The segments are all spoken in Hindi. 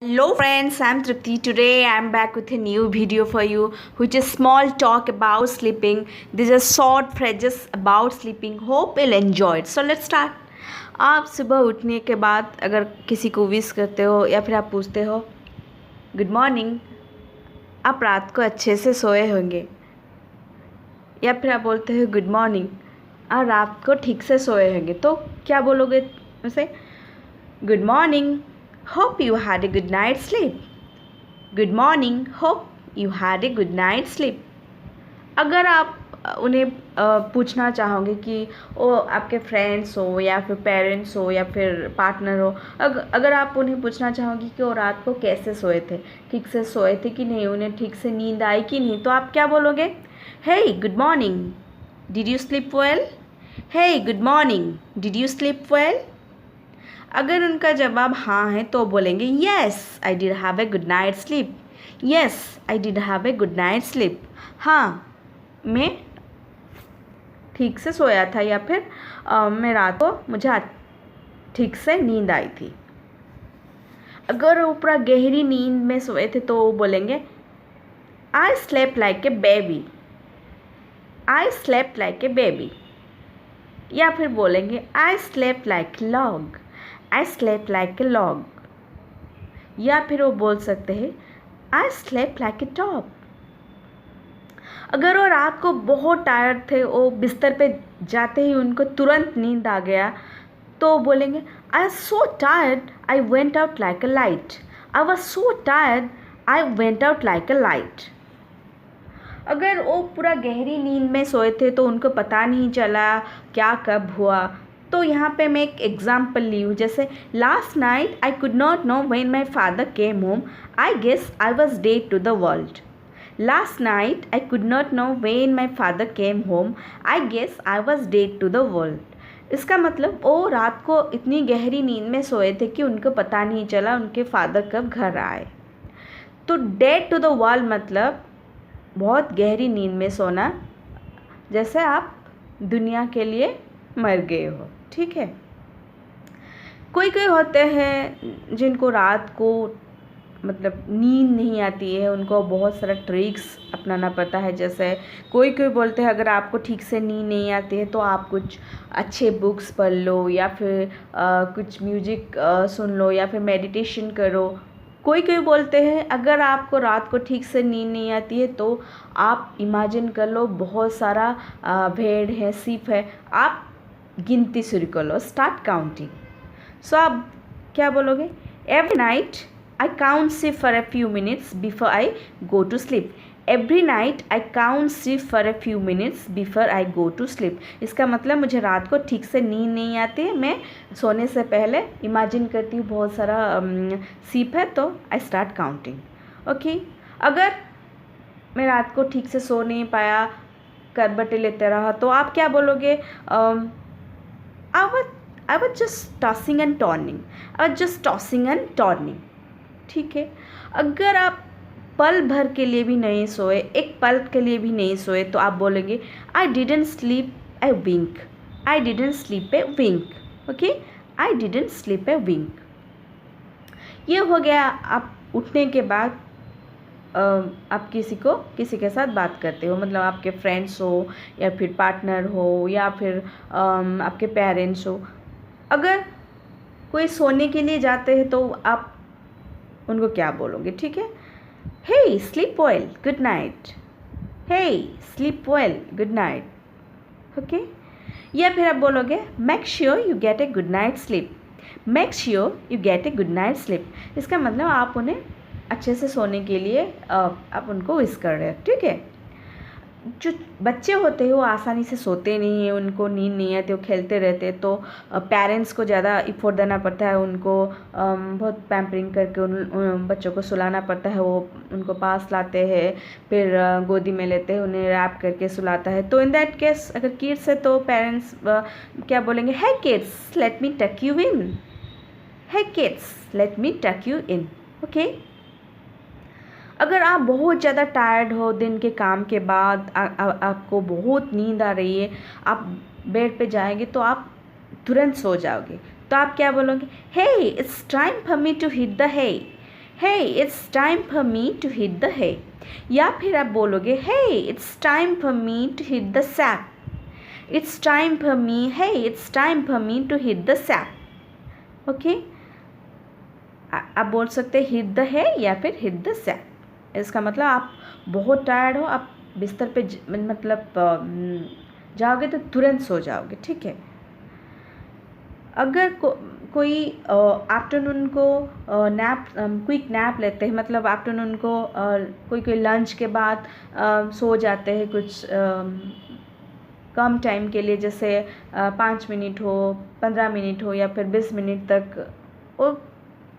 Hello friends, I'm Tripti. Today I'm back with a new video for you, which is small talk about sleeping. These are short phrases about sleeping. Hope you'll enjoy it. So let's start. आप सुबह उठने के बाद अगर किसी को विश करते हो या फिर आप पूछते हो गुड मॉर्निंग, आप रात को अच्छे से सोए होंगे, या फिर आप बोलते हो गुड मॉर्निंग, आप रात को ठीक से सोए होंगे, तो क्या बोलोगे उसे? Good morning, hope you had a good night's sleep. Good morning, hope you had a good night's sleep. अगर आप उन्हें पूछना चाहोगे कि वो आपके फ्रेंड्स हो या फिर पेरेंट्स हो या फिर पार्टनर हो, अगर आप उन्हें पूछना चाहोगे कि वो रात को कैसे सोए थे, ठीक से सोए थे कि नहीं, उन्हें ठीक से नींद आई कि नहीं, तो आप क्या बोलोगे? Hey good morning, did you sleep well? Hey good morning, did you sleep well? अगर उनका जवाब हाँ है तो बोलेंगे yes I did have a good night sleep. Yes I did have a good night sleep. हाँ, मैं ठीक से सोया था, या फिर मैं रात को मुझे ठीक से नींद आई थी. अगर वो पूरा गहरी नींद में सोए थे तो वो बोलेंगे I slept like a baby. I slept like a baby. या फिर बोलेंगे I slept like log. I slept like a log. या फिर वो बोल सकते हैं I slept like a top. अगर वो रात को बहुत टायर्ड थे, वो बिस्तर पे जाते ही उनको तुरंत नींद आ गया, तो बोलेंगे I was so tired I went out like a light. I was so tired I went out like a light. अगर वो पूरा गहरी नींद में सोए थे तो उनको पता नहीं चला क्या कब हुआ, तो यहाँ पे मैं एक एग्जाम्पल ली हूँ. जैसे last night I could not know when my father came home, I guess I was dead to the world. Last night I could not know when my father came home, I guess I was dead to the world. इसका मतलब वो रात को इतनी गहरी नींद में सोए थे कि उनको पता नहीं चला उनके फादर कब घर आए. तो डेड टू द वर्ल्ड मतलब बहुत गहरी नींद में सोना, जैसे आप दुनिया के लिए मर गए हो. ठीक है. कोई कोई होते हैं जिनको रात को मतलब नींद नहीं आती है, उनको बहुत सारा ट्रिक्स अपनाना पड़ता है. जैसे कोई कोई बोलते हैं अगर आपको ठीक से नींद नहीं आती है तो आप कुछ अच्छे बुक्स पढ़ लो, या फिर कुछ म्यूजिक सुन लो, या फिर मेडिटेशन करो. कोई कोई बोलते हैं अगर आपको रात को ठीक से नींद नहीं आती है तो आप इमेजिन कर लो बहुत सारा भेड़ है, सीप है, आप गिनती शुरू कर लो, स्टार्ट काउंटिंग. सो आप क्या बोलोगे? Every night I count sheep for a few minutes before I go to sleep. Every night I count sheep for a few minutes before I go to sleep. इसका मतलब मुझे रात को ठीक से नींद नहीं आती है, मैं सोने से पहले इमेजिन करती हूँ बहुत सारा सीप है, तो आई स्टार्ट काउंटिंग. ओके. अगर मैं रात को ठीक से सो नहीं पाया, करबटे लेते रहा, तो आप क्या बोलोगे? I was just tossing and turning. I was just tossing and turning. ठीक है. अगर आप पल भर के लिए भी नहीं सोए, एक पल के लिए भी नहीं सोए, तो आप बोलेंगे I didn't sleep a wink. I didn't sleep a wink. Okay? I didn't sleep a wink. ये हो गया आप उठने के बाद आप किसी के साथ बात करते हो, मतलब आपके फ्रेंड्स हो या फिर पार्टनर हो या फिर आपके पेरेंट्स हो. अगर कोई सोने के लिए जाते हैं तो आप उनको क्या बोलोगे? ठीक है. Hey sleep well, good night. Hey sleep well, good night. Okay. या फिर आप बोलोगे make sure you get a good night sleep. Make sure you get a good night sleep. इसका मतलब आप उन्हें अच्छे से सोने के लिए आप उनको विश कर रहे हो. ठीक है. जो बच्चे होते हैं वो आसानी से सोते नहीं हैं, उनको नींद नहीं आती, वो खेलते रहते हैं, तो पेरेंट्स को ज़्यादा इफ़ोर्ट देना पड़ता है, उनको बहुत पैम्परिंग करके उन बच्चों को सुलाना पड़ता है. वो उनको पास लाते हैं, फिर गोदी में लेते हैं, उन्हें रैप करके सुलाता है. तो इन दैट केस अगर किड्स है तो पेरेंट्स क्या बोलेंगे? हे kids let me tuck you in. Hey kids let me tuck you in. Okay. अगर आप बहुत ज़्यादा टायर्ड हो दिन के काम के बाद, आपको बहुत नींद आ रही है, आप बेड पे जाएंगे तो आप तुरंत सो जाओगे, तो आप क्या बोलोगे? Hey it's time for me to hit the hay. Hey it's time for me to hit the hay। या फिर आप बोलोगे hey it's time for me to hit the sack। It's time for me, hey it's time for me to hit the sack। Okay, आप बोल सकते हैं हिट द hay या फिर हिट द sack। इसका मतलब आप बहुत टायर्ड हो, आप बिस्तर पे मतलब जाओगे तो तुरंत सो जाओगे, ठीक है। अगर कोई आफ्टरनून को नैप, क्विक नैप लेते हैं, मतलब आफ्टरनून को कोई लंच के बाद सो जाते हैं कुछ कम टाइम के लिए, जैसे 5 मिनट हो, 15 मिनट हो या फिर 20 मिनट तक वो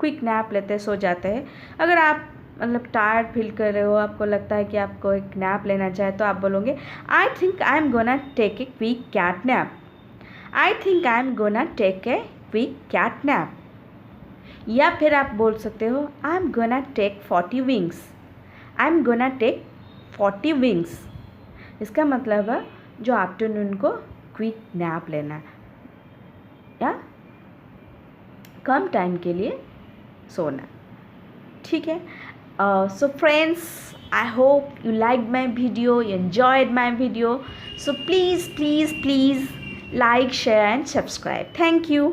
क्विक नैप लेते हैं, सो जाते हैं। अगर आप मतलब टायर्ड फील कर रहे हो, आपको लगता है कि आपको एक नैप लेना चाहिए, तो आप बोलोगे I think I am gonna take a quick cat nap. I think I am gonna take a quick cat nap. या फिर आप बोल सकते हो I am gonna take 40 wings. I am gonna take 40 wings. इसका मतलब है जो आफ्टरनून को क्विक नैप लेना या कम टाइम के लिए सोना, ठीक है। So friends, I hope you liked my video, you enjoyed my video. So please like, share and subscribe. Thank you.